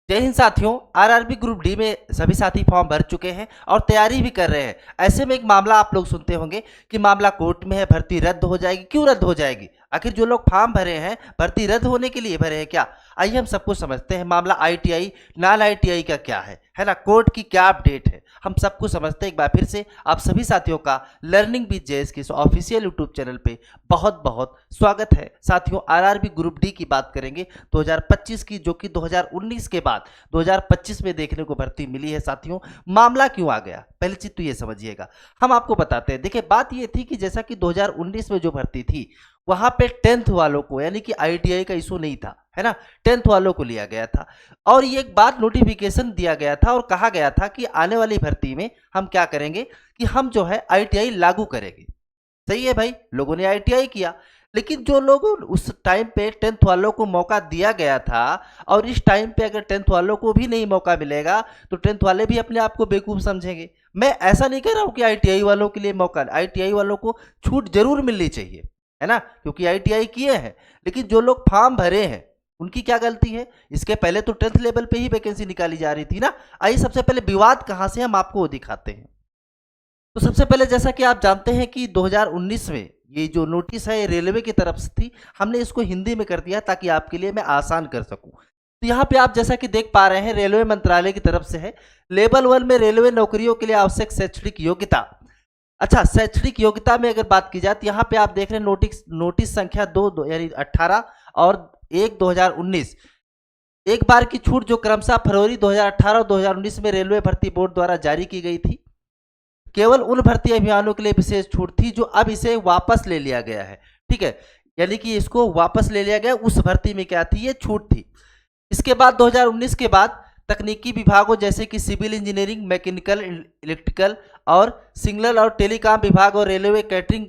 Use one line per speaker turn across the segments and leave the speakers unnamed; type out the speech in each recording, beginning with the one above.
जय हिंद साथियों। RRB group D में सभी साथी फॉर्म भर चुके हैं और तैयारी भी कर रहे हैं। ऐसे में एक मामला आप लोग सुनते होंगे कि मामला कोर्ट में है, भर्ती रद्द हो जाएगी। क्यों रद्द हो जाएगी? आखिर जो लोग फॉर्म भरे हैं भर्ती रद्द होने के लिए भरे हैं क्या? आइए हम सबको समझते हैं मामला आईटीआई नॉन आईटीआई का क्या है ना, कोर्ट की क्या अपडेट है, हम सबको समझते हैं। एक बार फिर से आप सभी साथियों का लर्निंग विद जेएस के इस ऑफिशियल यूट्यूब चैनल पे बहुत बहुत स्वागत है। साथियों, आरआरबी ग्रुप डी की बात करेंगे 2025 की, जो कि 2019 के बाद 2025 में देखने को भर्ती मिली है। साथियों, मामला क्यों आ गया, पहली चीज तो ये समझिएगा, हम आपको बताते हैं। देखिए, बात ये थी कि जैसा कि 2019 में जो भर्ती थी वहां पे 10th वालों को, यानी कि आईटीआई का इशू नहीं था, है ना, 10th वालों को लिया गया था। और ये एक बात नोटिफिकेशन दिया गया था और कहा गया था कि आने वाली भर्ती में हम क्या करेंगे कि हम जो है आईटीआई लागू करेंगे। सही है भाई, लोगों ने आईटीआई किया, लेकिन जो लोग उस टाइम पे 10th वालों को मौका दिया गया था और इस टाइम पे अगर 10th वालों को भी नहीं मौका मिलेगा तो 10th वाले भी अपने आप को बेवकूफ समझेंगे। मैं ऐसा नहीं कह रहा हूं कि आईटीआई वालों के लिए मौका, आईटीआई वालों को छूट जरूर मिलनी चाहिए, है ना, क्योंकि आईटीआई किए हैं। लेकिन जो लोग फॉर्म भरे हैं उनकी क्या गलती है? इसके पहले तो 10th लेवल पे ही वैकेंसी निकाली जा रही थी ना। आइए सबसे पहले विवाद कहां से, हम आपको वो दिखाते हैं। तो सबसे पहले जैसा कि आप जानते हैं कि 2019 में ये जो नोटिस है ये रेलवे की तरफ से थी, हमने इसको हिंदी में कर दिया ताकि आपके लिए मैं आसान कर सकूं। तो यहाँ पे आप जैसा कि देख पा रहे हैं रेलवे मंत्रालय की तरफ से है, लेवल 1 में रेलवे नौकरियों के लिए आवश्यक शैक्षणिक योग्यता। अच्छा, शैक्षणिक योग्यता में अगर बात की जाए तो यहाँ पे आप देख रहे हैं नोटिस संख्या 2 यानी 18 और 1/2019, एक बार की छूट जो क्रमशः फरवरी 2018 और 2019 में रेलवे भर्ती बोर्ड द्वारा जारी की गई थी। केवल उन भर्ती अभियानों के लिए विशेष छूट थी जो अब इसे वापस ले लिया गया है। ठीक है, यानी कि इसको वापस ले लिया गया, उस भर्ती में क्या थी, ये छूट थी। इसके बाद 2019 के बाद तकनीकी विभागों जैसे कि सिविल इंजीनियरिंग, मैकेनिकल, इलेक्ट्रिकल और सिग्नल और टेलीकॉम विभाग और रेलवे कैटरिंग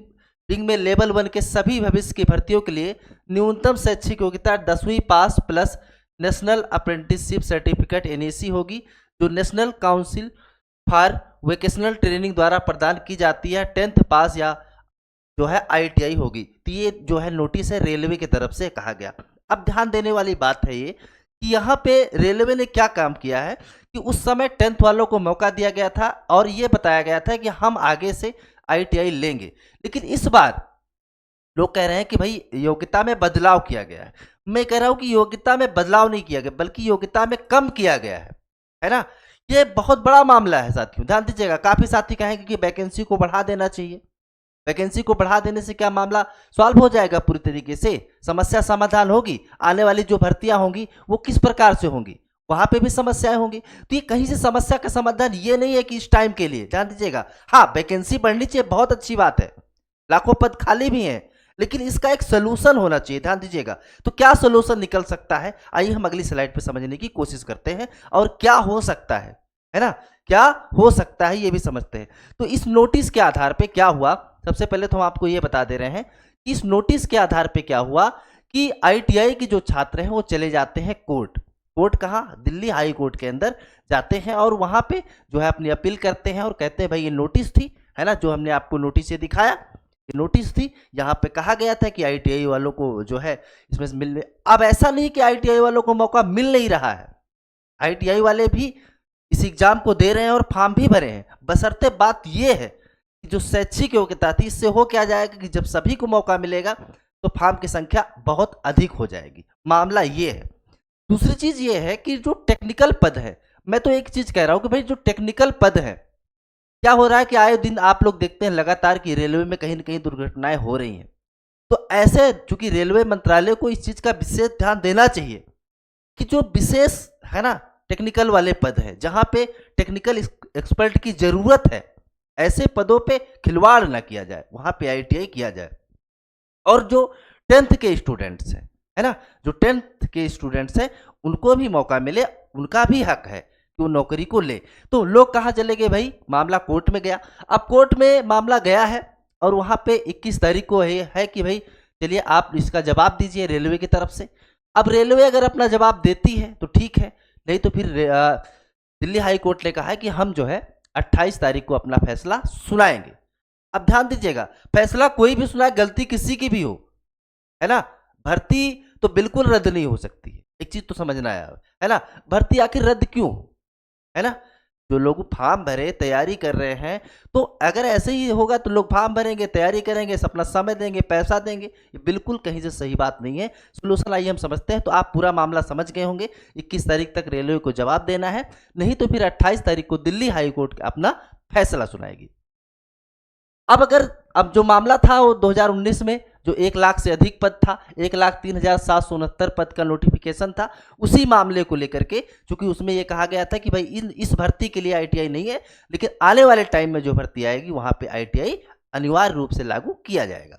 में लेवल 1 के सभी भविष्य की भर्तियों के लिए न्यूनतम शैक्षिक योग्यता 10वीं pass plus national apprenticeship certificate NAC होगी, जो national council for vocational training द्वारा प्रदान की जाती है। 10th पास या जो है आईटीआई होगी। तो ये जो है नोटिस है रेलवे की तरफ से कहा गया। अब ध्यान देने वाली बात है ये कि यहाँ पे रेलवे ने क्या काम किया है कि उस समय 10th वालों को मौका दिया गया था और ये बताया गया था कि हम आगे से आईटीआई लेंगे, लेकिन इस बार लोग कह रहे हैं कि भाई योग्यता में बदलाव किया गया है। मैं कह रहा हूं कि योग्यता में बदलाव नहीं किया गया बल्कि योग्यता में कम किया गया है ना। ये बहुत बड़ा मामला है साथियों, ध्यान दीजिएगा। काफी साथी कहेंगे कि वैकेंसी को बढ़ा देना चाहिए। वैकेंसी को बढ़ा देने से क्या मामला सॉल्व हो जाएगा? पूरी तरीके से समस्या समाधान होगी। आने वाली जो भर्तियां होंगी वो किस प्रकार से होंगी, वहां पे भी समस्याएं होंगी। तो ये कहीं से समस्या का समाधान ये नहीं है कि इस टाइम के लिए, ध्यान दीजिएगा। हाँ, वैकेंसी बढ़नी चाहिए, बहुत अच्छी बात है, लाखों पद खाली भी हैं, लेकिन इसका एक सोल्यूशन होना चाहिए, ध्यान दीजिएगा। तो क्या सोल्यूशन निकल सकता है, आइए हम अगली स्लाइड पे समझने की कोशिश करते हैं और क्या हो सकता है ना, क्या हो सकता है ये भी समझते हैं। तो इस नोटिस के आधार पे क्या हुआ, सबसे पहले तो हम आपको ये बता दे रहे हैं कि इस नोटिस के आधार पे क्या हुआ कि आईटीआई के जो छात्र हैं वो चले जाते हैं कोर्ट कहाँ, दिल्ली हाई कोर्ट के अंदर जाते हैं और वहां पे जो है अपनी अपील करते हैं और कहते हैं भाई ये नोटिस थी, है ना, जो हमने आपको नोटिस ये दिखाया, ये नोटिस थी, यहाँ पे कहा गया था कि आईटीआई वालों को जो है इसमें से मिलने। अब ऐसा नहीं कि आईटीआई वालों को मौका मिल नहीं रहा है, आईटीआई वाले भी इस एग्जाम को दे रहे हैं और फॉर्म भी भरे हैं। बशर्ते बात यह है कि जो शैक्षिक योग्यता थी, इससे हो क्या जाएगा कि जब सभी को मौका मिलेगा तो फॉर्म की संख्या बहुत अधिक हो जाएगी। मामला ये है। दूसरी चीज ये है कि जो टेक्निकल पद है, मैं तो एक चीज कह रहा हूं कि भाई जो टेक्निकल पद है, क्या हो रहा है कि आए दिन आप लोग देखते हैं लगातार कि रेलवे में कहीं न कहीं दुर्घटनाएं हो रही हैं। तो ऐसे चूंकि रेलवे मंत्रालय को इस चीज का विशेष ध्यान देना चाहिए कि जो विशेष है ना टेक्निकल वाले पद है, जहां पे टेक्निकल एक्सपर्ट की जरूरत है, ऐसे पदों पे खिलवाड़ ना किया जाए, वहां पे आईटीआई किया जाए। और जो 10th के स्टूडेंट्स हैं, है ना, जो 10th के स्टूडेंट्स हैं उनको भी मौका मिले, उनका भी हक है कि वो नौकरी को ले। तो लोग कहाँ चले गए भाई, मामला कोर्ट में गया। अब कोर्ट में मामला गया है और वहां पे 21 तारीख को है कि भाई चलिए आप इसका जवाब दीजिए रेलवे की तरफ से। अब रेलवे अगर अपना जवाब देती है तो ठीक है, नहीं तो फिर दिल्ली हाई कोर्ट ने कहा है कि हम जो है 28 तारीख को अपना फैसला सुनाएंगे। अब ध्यान दीजिएगा, फैसला कोई भी सुनाए, गलती किसी की भी हो, है ना, भर्ती तो बिल्कुल रद्द नहीं हो सकती है। एक चीज तो समझना है ना। भर्ती आखिर रद्द क्यों, है ना। जो लोग फॉर्म भरे, तैयारी कर रहे हैं, तो अगर ऐसे ही होगा तो लोग फॉर्म भरेंगे, तैयारी करेंगे, अपना समय देंगे, पैसा देंगे, ये बिल्कुल कहीं से सही बात नहीं है। सोल्यूशन आइए हम समझते हैं। तो आप पूरा मामला समझ गए होंगे। 21 तारीख तक रेलवे को जवाब देना है, नहीं तो फिर 28 तारीख को दिल्ली हाई कोर्ट अपना फैसला सुनाएगी। अब जो मामला था वो 2019 में जो 1 लाख से अधिक पद था, 1,03,769 पद का नोटिफिकेशन था, उसी मामले को लेकर के, चूंकि उसमें ये कहा गया था कि भाई इस भर्ती के लिए आईटीआई नहीं है, लेकिन आने वाले टाइम में जो भर्ती आएगी वहां पे आईटीआई अनिवार्य रूप से लागू किया जाएगा।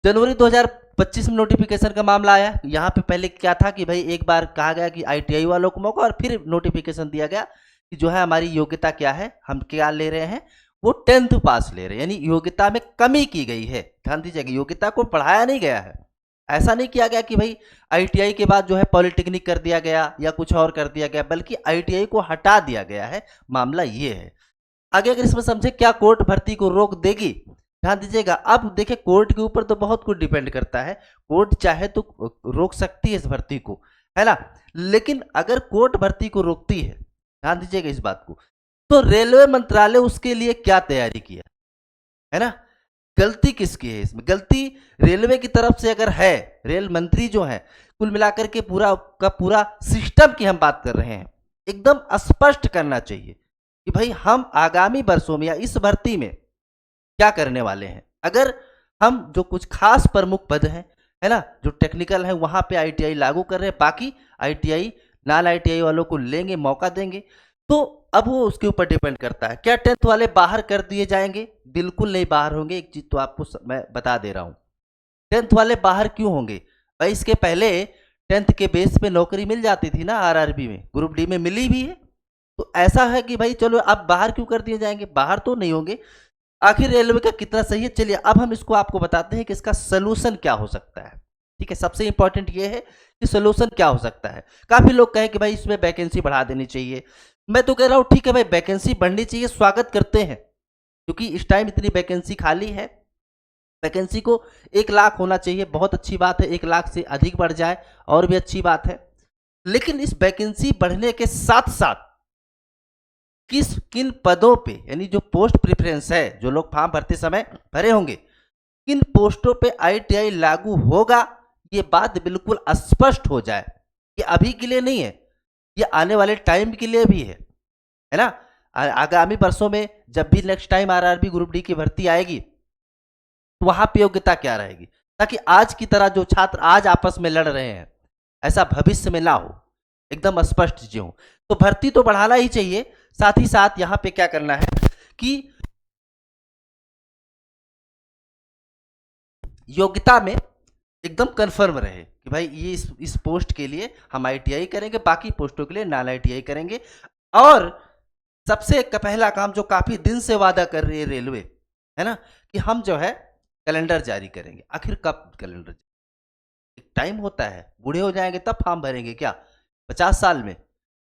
जनवरी 2025 में नोटिफिकेशन का मामला आया। यहाँ पे पहले क्या था कि भाई एक बार कहा गया कि आईटीआई वालों को मौका, और फिर नोटिफिकेशन दिया गया कि जो है हमारी योग्यता क्या है, हम क्या ले रहे हैं, वो 10th पास ले रहे हैं, यानी योग्यता में कमी की गई है। ध्यान दीजिएगा, योग्यता को बढ़ाया नहीं गया है। ऐसा नहीं किया गया कि भाई आईटीआई के बाद जो है पॉलिटेक्निक कर दिया गया या कुछ और कर दिया गया, बल्कि आईटीआई को हटा दिया गया है। मामला ये है। आगे अगर इसमें समझे क्या कोर्ट भर्ती को रोक देगी, ध्यान दीजिएगा। अब देखिए, कोर्ट के ऊपर तो बहुत कुछ डिपेंड करता है। कोर्ट चाहे तो रोक सकती है इस भर्ती को, है ना। लेकिन अगर कोर्ट भर्ती को रोकती है, ध्यान दीजिएगा इस बात को, तो रेलवे मंत्रालय उसके लिए क्या तैयारी किया, है ना। गलती किसकी है इसमें? गलती रेलवे की तरफ से अगर है, रेल मंत्री जो है, कुल मिलाकर के पूरा का पूरा सिस्टम की हम बात कर रहे हैं, एकदम स्पष्ट करना चाहिए कि भाई हम आगामी वर्षों में या इस भर्ती में क्या करने वाले हैं। अगर हम जो कुछ खास प्रमुख पद हैं, है ना, जो टेक्निकल है, वहां पे आईटीआई लागू कर रहे हैं, बाकी आईटीआई नॉन आईटीआई वालों को लेंगे, मौका देंगे, तो अब वो उसके ऊपर डिपेंड करता है। क्या 10th वाले बाहर कर दिए जाएंगे? बिल्कुल नहीं बाहर होंगे। एक चीज तो आपको मैं बता दे रहा हूं, 10th वाले बाहर क्यों होंगे भाई? इसके पहले 10th के बेस पे नौकरी मिल जाती थी ना, आरआरबी में, ग्रुप डी में मिली भी है। तो ऐसा है कि भाई चलो अब बाहर क्यों कर दिए जाएंगे? बाहर तो नहीं होंगे। आखिर रेलवे का कितना सही है, चलिए अब हम इसको आपको बताते हैं कि इसका सोल्यूशन क्या हो सकता है। ठीक है, सबसे इंपॉर्टेंट ये है कि सोल्यूशन क्या हो सकता है। काफी लोग कहें कि भाई इसमें वैकेंसी बढ़ा देनी चाहिए। मैं तो कह रहा हूं ठीक है भाई, वैकेंसी बढ़नी चाहिए, स्वागत करते हैं, क्योंकि इस टाइम इतनी वैकेंसी खाली है। वैकेंसी को 1 लाख होना चाहिए, बहुत अच्छी बात है। 1 लाख से अधिक बढ़ जाए और भी अच्छी बात है। लेकिन इस वैकेंसी बढ़ने के साथ साथ किन पदों पे, यानी जो पोस्ट प्रेफरेंस है, जो लोग फॉर्म भरते समय भरे होंगे, किन पोस्टों पे आईटीआई लागू होगा, ये बात बिल्कुल स्पष्ट हो जाए। ये अभी के लिए नहीं है, ये आने वाले टाइम के लिए भी है ना। आगामी वर्षों में जब भी next time RRB group D की भर्ती आएगी, तो वहां पे योग्यता क्या रहेगी, ताकि आज की तरह जो छात्र आज आपस में लड़ रहे हैं, ऐसा भविष्य में ना हो, एकदम स्पष्ट चीजें हो। तो भर्ती तो बढ़ाना ही चाहिए, साथ ही साथ यहां पे क्या करना है कि योग्यता में एकदम कंफर्म रहे कि भाई ये इस पोस्ट के लिए हम आईटीआई करेंगे, बाकी पोस्टों के लिए नॉन आईटीआई करेंगे। और सबसे पहला काम जो काफी दिन से वादा कर रही है रेलवे, है ना, कि हम जो है कैलेंडर जारी करेंगे। आखिर कब कैलेंडर? एक टाइम होता है, बूढ़े हो जाएंगे तब फॉर्म भरेंगे क्या 50 साल में,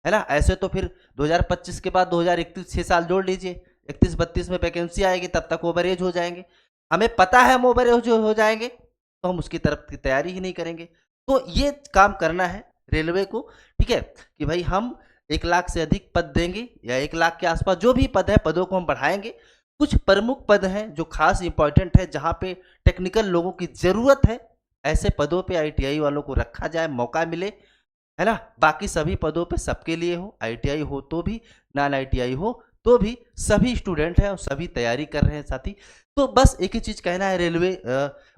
है ना। ऐसे तो फिर 2025 के बाद 2031 6 साल जोड़ लीजिए, 31-32 में वैकेंसी आएगी, तब तक ओवर एज हो जाएंगे। हमें पता है हम ओवर एज हो जाएंगे, तो हम उसकी तरफ की तैयारी ही नहीं करेंगे। तो ये काम करना है रेलवे को, ठीक है, कि भाई हम 1 लाख से अधिक पद देंगे, या 1 लाख के आसपास जो भी पद है, पदों को हम बढ़ाएंगे। कुछ प्रमुख पद हैं जो खास इंपॉर्टेंट है, जहां पे टेक्निकल लोगों की जरूरत है, ऐसे पदों पे आईटीआई वालों को रखा जाए, मौका मिले, है ना। बाकी सभी पदों पे सबके लिए हो, आईटीआई हो तो भी, नॉन आईटीआई हो तो भी, सभी स्टूडेंट हैं और सभी तैयारी कर रहे हैं साथी। तो बस एक ही चीज कहना है रेलवे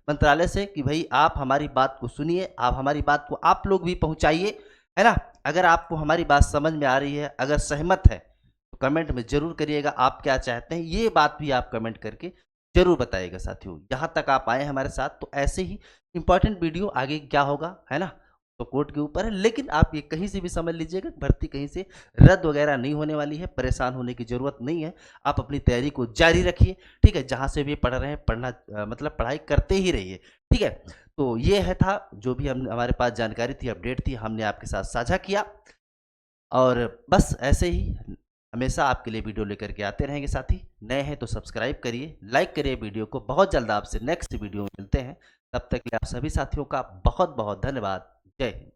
मंत्रालय से कि भाई आप हमारी बात को सुनिए, आप हमारी बात को आप लोग भी पहुंचाइए, है ना। अगर आपको हमारी बात समझ में आ रही है, अगर सहमत है, तो कमेंट में जरूर करिएगा आप क्या चाहते हैं, ये बात भी आप कमेंट करके जरूर बताइएगा साथियों। यहाँ तक आप आए हमारे साथ, तो ऐसे ही इंपॉर्टेंट वीडियो आगे क्या होगा, है ना, तो कोर्ट के ऊपर है। लेकिन आप ये कहीं से भी समझ लीजिएगा, भर्ती कहीं से रद्द वगैरह नहीं होने वाली है, परेशान होने की जरूरत नहीं है। आप अपनी तैयारी को जारी रखिए, ठीक है, जहां से भी पढ़ रहे हैं, पढ़ना मतलब पढ़ाई करते ही रहिए, ठीक है। तो ये है था जो भी हम हमारे पास जानकारी थी, अपडेट थी, हमने आपके साथ साझा किया। और बस ऐसे ही हमेशा आपके लिए वीडियो लेकर के आते रहेंगे साथी। नए हैं तो सब्सक्राइब करिए, लाइक करिए वीडियो को। बहुत जल्द आपसे नेक्स्ट वीडियो में मिलते हैं, तब तक के लिए आप सभी साथियों का बहुत बहुत धन्यवाद। जय हिंद।